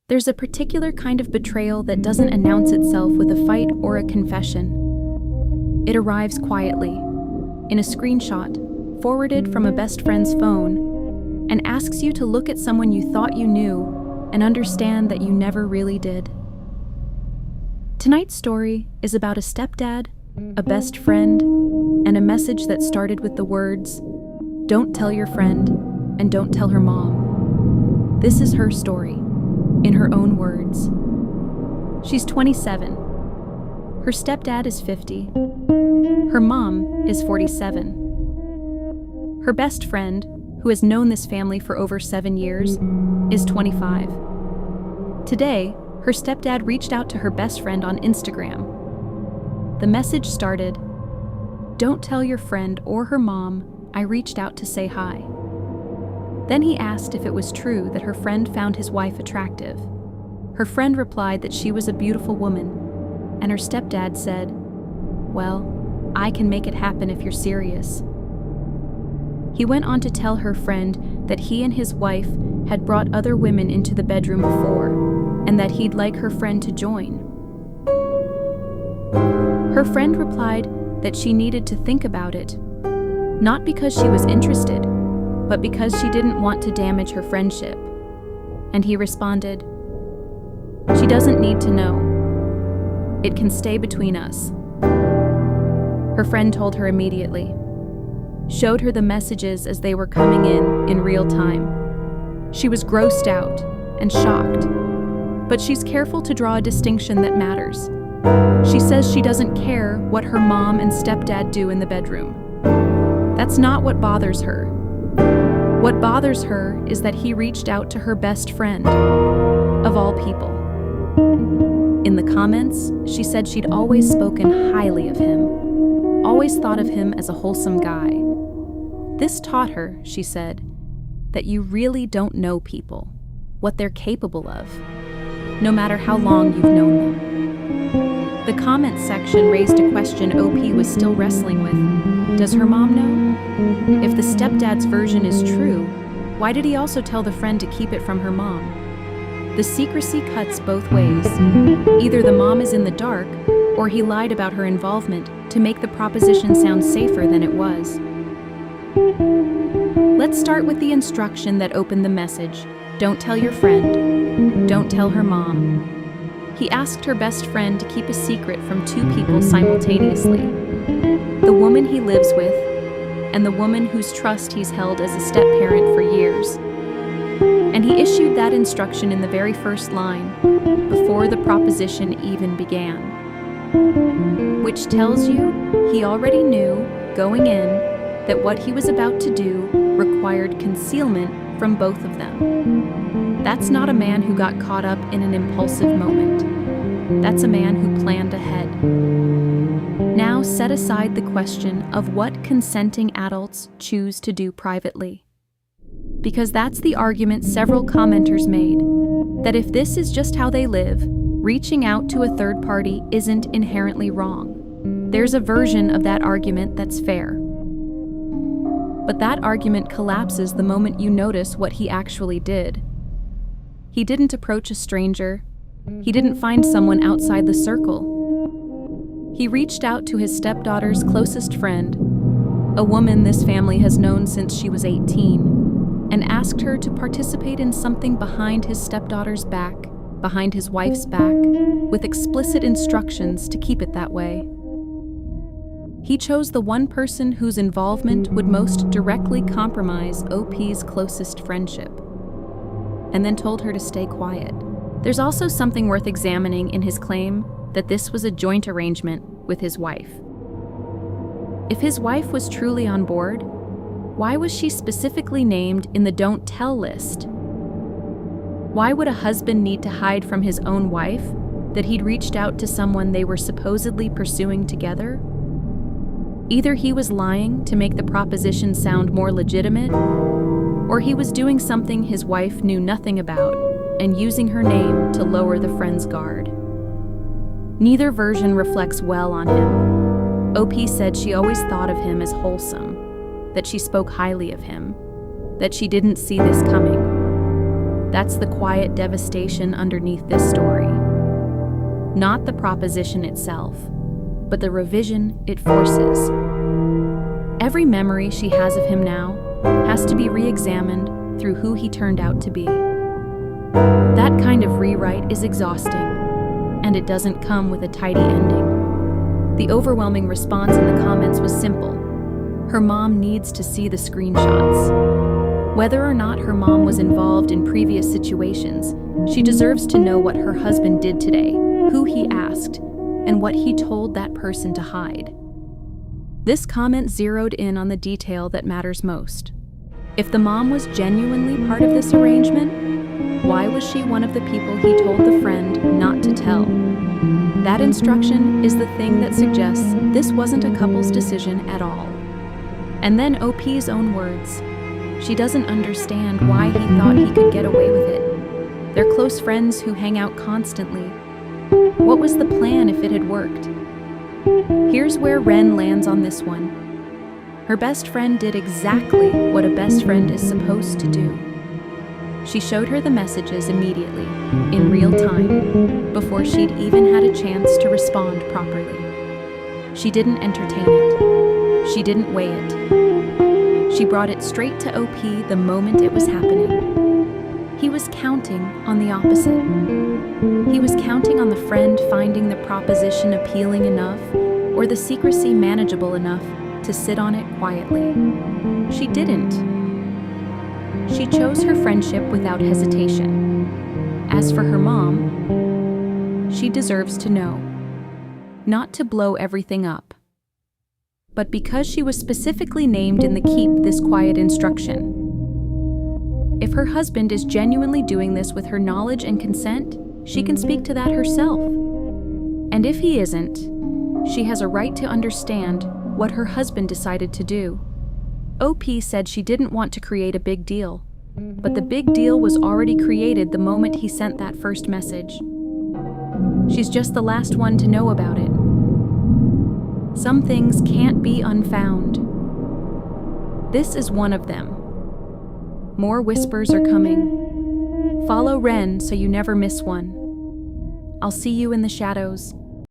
There's a particular kind of betrayal that doesn't announce itself with a fight or a confession. It arrives quietly, in a screenshot, forwarded from a best friend's phone, and asks you to look at someone you thought you knew and understand that you never really did. Tonight's story is about a stepdad, a best friend, and a message that started with the words, "Don't tell your friend, and don't tell her mom." This is her story, in her own words. She's 27. Her stepdad is 50. Her mom is 47. Her best friend, who has known this family for over 7 years, is 25. Today, her stepdad reached out to her best friend on Instagram. The message started, "Don't tell your friend or her mom, I reached out to say hi." Then he asked if it was true that her friend found his wife attractive. Her friend replied that she was a beautiful woman, and her stepdad said, "Well, I can make it happen if you're serious." He went on to tell her friend that he and his wife had brought other women into the bedroom before, and that he'd like her friend to join. Her friend replied that she needed to think about it, not because she was interested, but because she didn't want to damage her friendship. And he responded, "She doesn't need to know. It can stay between us." Her friend told her immediately, showed her the messages as they were coming in real time. She was grossed out and shocked, but she's careful to draw a distinction that matters. She says she doesn't care what her mom and stepdad do in the bedroom. That's not what bothers her. What bothers her is that he reached out to her best friend, of all people. In the comments, she said she'd always spoken highly of him, always thought of him as a wholesome guy. This taught her, she said, that you really don't know people, what they're capable of, no matter how long you've known them. The comments section raised a question OP was still wrestling with. Does her mom know? If the stepdad's version is true, why did he also tell the friend to keep it from her mom? The secrecy cuts both ways. Either the mom is in the dark, or he lied about her involvement to make the proposition sound safer than it was. Let's start with the instruction that opened the message. Don't tell your friend. Don't tell her mom. He asked her best friend to keep a secret from two people simultaneously. The woman he lives with, and the woman whose trust he's held as a step-parent for years. And he issued that instruction in the very first line, before the proposition even began. Which tells you he already knew, going in, that what he was about to do required concealment from both of them. That's not a man who got caught up in an impulsive moment. That's a man who planned ahead. Now set aside the question of what consenting adults choose to do privately. Because that's the argument several commenters made, that if this is just how they live, reaching out to a third party isn't inherently wrong. There's a version of that argument that's fair. But that argument collapses the moment you notice what he actually did. He didn't approach a stranger. He didn't find someone outside the circle. He reached out to his stepdaughter's closest friend, a woman this family has known since she was 18, and asked her to participate in something behind his stepdaughter's back, behind his wife's back, with explicit instructions to keep it that way. He chose the one person whose involvement would most directly compromise OP's closest friendship, and then told her to stay quiet. There's also something worth examining in his claim that this was a joint arrangement with his wife. If his wife was truly on board, why was she specifically named in the don't tell list? Why would a husband need to hide from his own wife that he'd reached out to someone they were supposedly pursuing together? Either he was lying to make the proposition sound more legitimate, or he was doing something his wife knew nothing about and using her name to lower the friend's guard. Neither version reflects well on him. OP said she always thought of him as wholesome, that she spoke highly of him, that she didn't see this coming. That's the quiet devastation underneath this story. Not the proposition itself, but the revision it forces. Every memory she has of him now has to be re-examined through who he turned out to be. That kind of rewrite is exhausting, and it doesn't come with a tidy ending. The overwhelming response in the comments was simple. Her mom needs to see the screenshots. Whether or not her mom was involved in previous situations, she deserves to know what her husband did today, who he asked, and what he told that person to hide. This comment zeroed in on the detail that matters most. If the mom was genuinely part of this arrangement, why was she one of the people he told the friend not to tell? That instruction is the thing that suggests this wasn't a couple's decision at all. And then OP's own words. She doesn't understand why he thought he could get away with it. They're close friends who hang out constantly. What was the plan if it had worked? Here's where Wren lands on this one. Her best friend did exactly what a best friend is supposed to do. She showed her the messages immediately, in real time, before she'd even had a chance to respond properly. She didn't entertain it. She didn't weigh it. She brought it straight to OP the moment it was happening. He was counting on the opposite. He was counting on the friend finding the proposition appealing enough or the secrecy manageable enough to sit on it quietly. She didn't. She chose her friendship without hesitation. As for her mom, she deserves to know. Not to blow everything up, but because she was specifically named in the keep this quiet instruction. If her husband is genuinely doing this with her knowledge and consent, she can speak to that herself. And if he isn't, she has a right to understand what her husband decided to do. OP said she didn't want to create a big deal, but the big deal was already created the moment he sent that first message. She's just the last one to know about it. Some things can't be unfound. This is one of them. More whispers are coming. Follow Wren so you never miss one. I'll see you in the shadows.